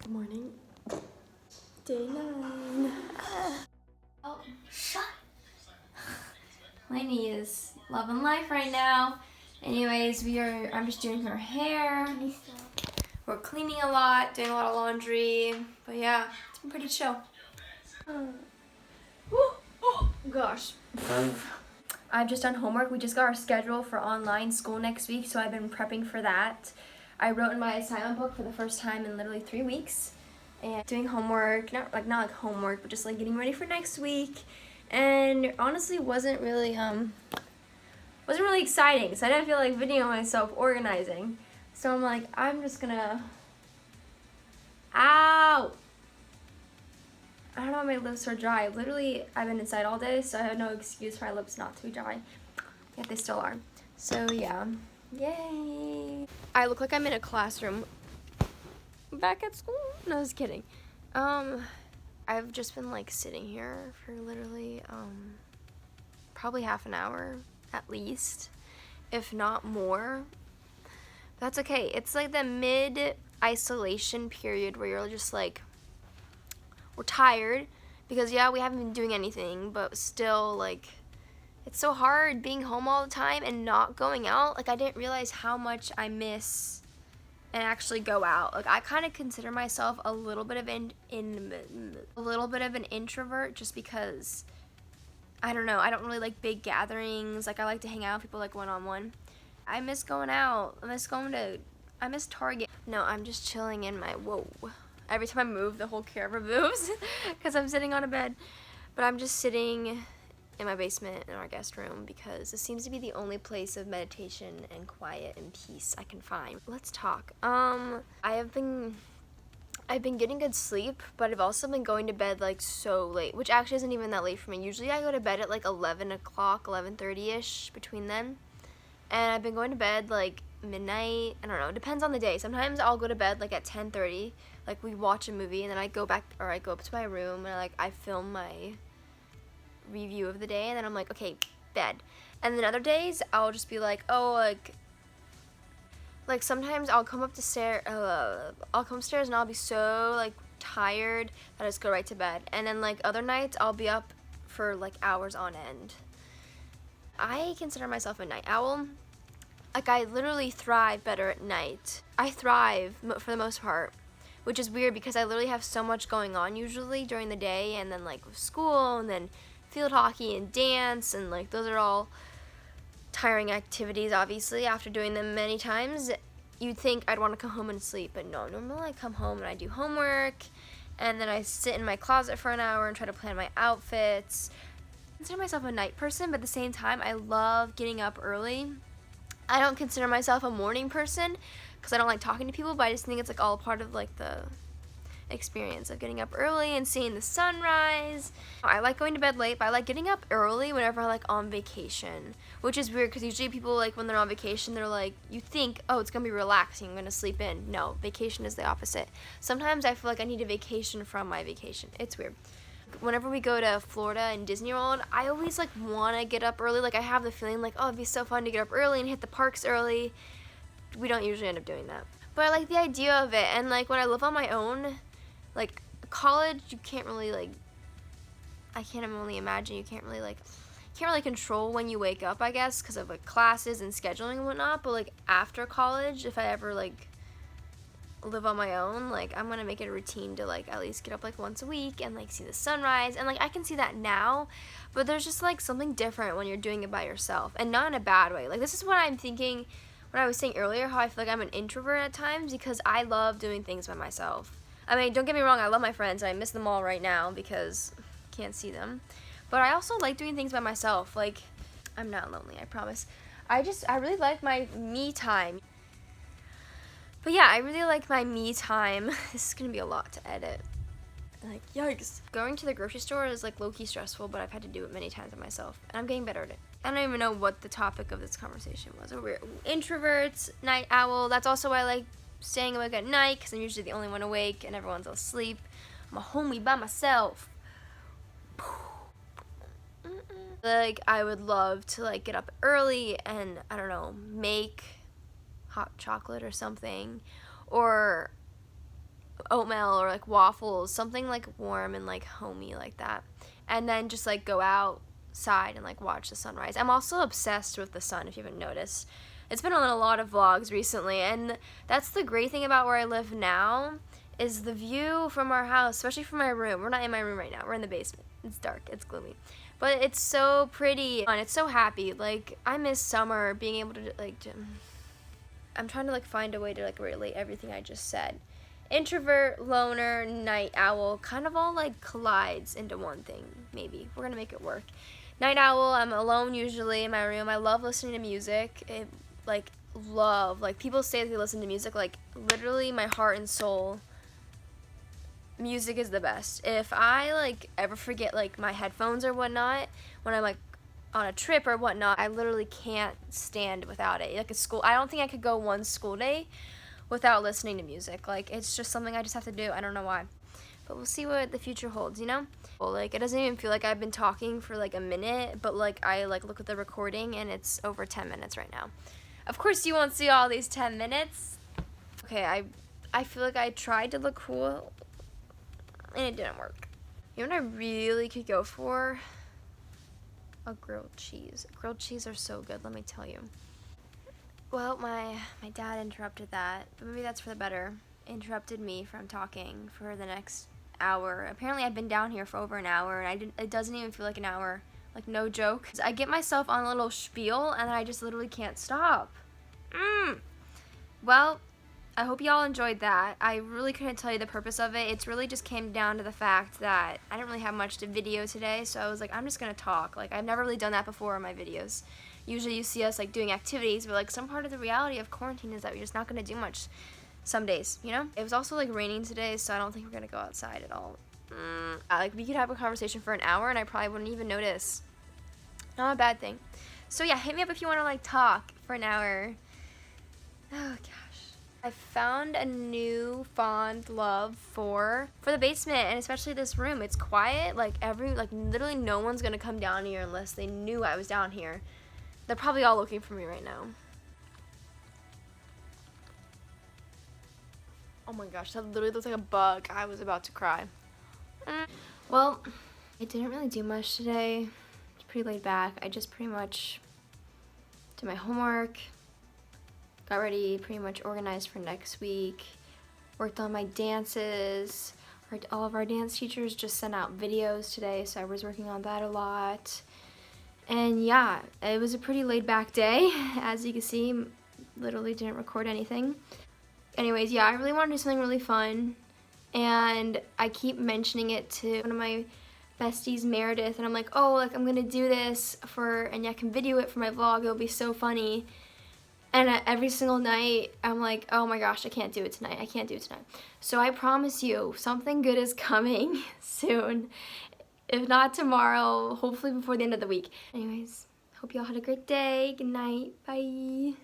Good morning. Day 9. Oh, shut. Lainey is loving life right now. Anyways, I'm just doing her hair. We're cleaning a lot, doing a lot of laundry. But yeah, it's been pretty chill. Oh gosh. I've just done homework. We just got our schedule for online school next week, so I've been prepping for that. I wrote in my assignment book for the first time in literally 3 weeks. And doing homework, not like homework, but just like getting ready for next week. And honestly wasn't really exciting, so I didn't feel like videoing myself organizing. So I'm like, I'm just gonna, ow! I don't know why my lips are dry. Literally, I've been inside all day, so I had no excuse for my lips not to be dry. Yet they still are. So yeah, yay! I look like I'm in a classroom back at school. No, I was kidding. I've just been like sitting here for literally probably half an hour at least, if not more. That's okay. It's like the mid-isolation period where you're just like, we're tired because yeah, we haven't been doing anything, but still like, it's so hard being home all the time and not going out. Like I didn't realize how much I miss and actually go out. Like I kind of consider myself a little bit of an introvert just because I don't know, I don't really like big gatherings. Like I like to hang out with people like one-on-one. I miss going out. I miss Target. No, I'm just chilling in my, whoa. Every time I move, the whole camera moves because I'm sitting on a bed. But I'm just sitting in my basement in our guest room because it seems to be the only place of meditation and quiet and peace I can find. Let's talk. I've been getting good sleep, but I've also been going to bed like so late, which actually isn't even that late for me. Usually I go to bed at like 11 o'clock, 11:30ish, between then. And I've been going to bed like midnight. I don't know, it depends on the day. Sometimes I'll go to bed like at 10:30, like we watch a movie, and then I go back, or I go up to my room and I film my review of the day, and then I'm like, okay, bed. And then other days I'll just be like, oh, like sometimes I'll come upstairs and I'll be so like tired that I just go right to bed. And then like other nights I'll be up for like hours on end. I consider myself a night owl. Like I literally thrive better at night. I thrive for the most part, which is weird because I literally have so much going on usually during the day, and then like with school and then field hockey and dance, and like those are all tiring activities obviously after doing them many times. You'd think I'd want to come home and sleep, but no, normally I come home and I do homework, and then I sit in my closet for an hour and try to plan my outfits. I consider myself a night person, but at the same time I love getting up early. I don't consider myself a morning person because I don't like talking to people, but I just think it's like all part of like the experience of getting up early and seeing the sunrise. I like going to bed late, but I like getting up early whenever I'm like on vacation, which is weird because usually people like when they're on vacation, they're like, you think, oh, it's gonna be relaxing, I'm gonna sleep in. No, vacation is the opposite. Sometimes I feel like I need a vacation from my vacation. It's weird. Whenever we go to Florida and Disney World, I always like want to get up early. Like I have the feeling like, oh, it'd be so fun to get up early and hit the parks early. We don't usually end up doing that, but I like the idea of it. And like when I live on my own, like college, you can't really like, I can't only imagine, you can't really control when you wake up, I guess, because of like classes and scheduling and whatnot. But like after college, if I ever like live on my own, like I'm gonna make it a routine to like at least get up like once a week and like see the sunrise. And like I can see that now, but there's just like something different when you're doing it by yourself, and not in a bad way. Like this is what I'm thinking when I was saying earlier how I feel like I'm an introvert at times, because I love doing things by myself. I mean, don't get me wrong, I love my friends and I miss them all right now because I can't see them, but I also like doing things by myself. Like I'm not lonely, I promise. I really like my me time. But yeah, I really like my me time. This is gonna be a lot to edit. Like, yikes. Going to the grocery store is like low-key stressful, but I've had to do it many times by myself, and I'm getting better at it. I don't even know what the topic of this conversation was. We're introverts, night owl. That's also why I like staying awake at night, because I'm usually the only one awake and everyone's asleep. I'm a homie by myself. Like, I would love to like get up early and, I don't know, make hot chocolate or something, or oatmeal or like waffles, something like warm and like homey like that. And then just like go outside and like watch the sunrise. I'm also obsessed with the sun, if you haven't noticed. It's been on a lot of vlogs recently, and that's the great thing about where I live now, is the view from our house, especially from my room. We're not in my room right now, we're in the basement. It's dark, it's gloomy. But it's so pretty and it's so happy. Like, I miss summer, being able to like, I'm trying to like find a way to like relate everything I just said. Introvert, loner, night owl, kind of all like collides into one thing, maybe. We're gonna make it work. Night owl, I'm alone usually in my room. I love listening to music. Like people say that they listen to music, like literally my heart and soul, music is the best. If I like ever forget like my headphones or whatnot, when I'm like on a trip or whatnot, I literally can't stand without it. Like at school, I don't think I could go one school day without listening to music. Like, it's just something I just have to do. I don't know why. But we'll see what the future holds, you know? Well, like, it doesn't even feel like I've been talking for like a minute, but like I like look at the recording and it's over 10 minutes right now. Of course you won't see all these 10 minutes. Okay, I feel like I tried to look cool and it didn't work. You know what I really could go for? A grilled cheese. Grilled cheese are so good, let me tell you. Well, my dad interrupted that, but maybe that's for the better. Interrupted me from talking for the next hour. Apparently I've been down here for over an hour, and it doesn't even feel like an hour. Like, no joke. I get myself on a little spiel, and then I just literally can't stop. Well, I hope y'all enjoyed that. I really couldn't tell you the purpose of it. It's really just came down to the fact that I didn't really have much to video today, so I was like, I'm just gonna talk. Like, I've never really done that before in my videos. Usually you see us like doing activities, but like some part of the reality of quarantine is that we're just not gonna do much some days, you know? It was also like raining today, so I don't think we're gonna go outside at all. Like, we could have a conversation for an hour and I probably wouldn't even notice. Not a bad thing. So yeah, hit me up if you wanna like talk for an hour. Oh gosh. I found a new fond love for the basement, and especially this room. It's quiet, like literally no one's gonna come down here unless they knew I was down here. They're probably all looking for me right now. Oh my gosh, that literally looks like a bug. I was about to cry. Well, I didn't really do much today. It's pretty laid back. I just pretty much did my homework, got ready, pretty much organized for next week, worked on my dances. All of our dance teachers just sent out videos today, so I was working on that a lot. And yeah, it was a pretty laid back day. As you can see, literally didn't record anything. Anyways, yeah, I really want to do something really fun, and I keep mentioning it to one of my besties, Meredith, and I'm like, oh, like I'm gonna do this and I can video it for my vlog, it'll be so funny. And every single night, I'm like, oh my gosh, I can't do it tonight, I can't do it tonight. So I promise you, something good is coming soon. If not tomorrow, hopefully before the end of the week. Anyways, hope y'all had a great day. Good night. Bye.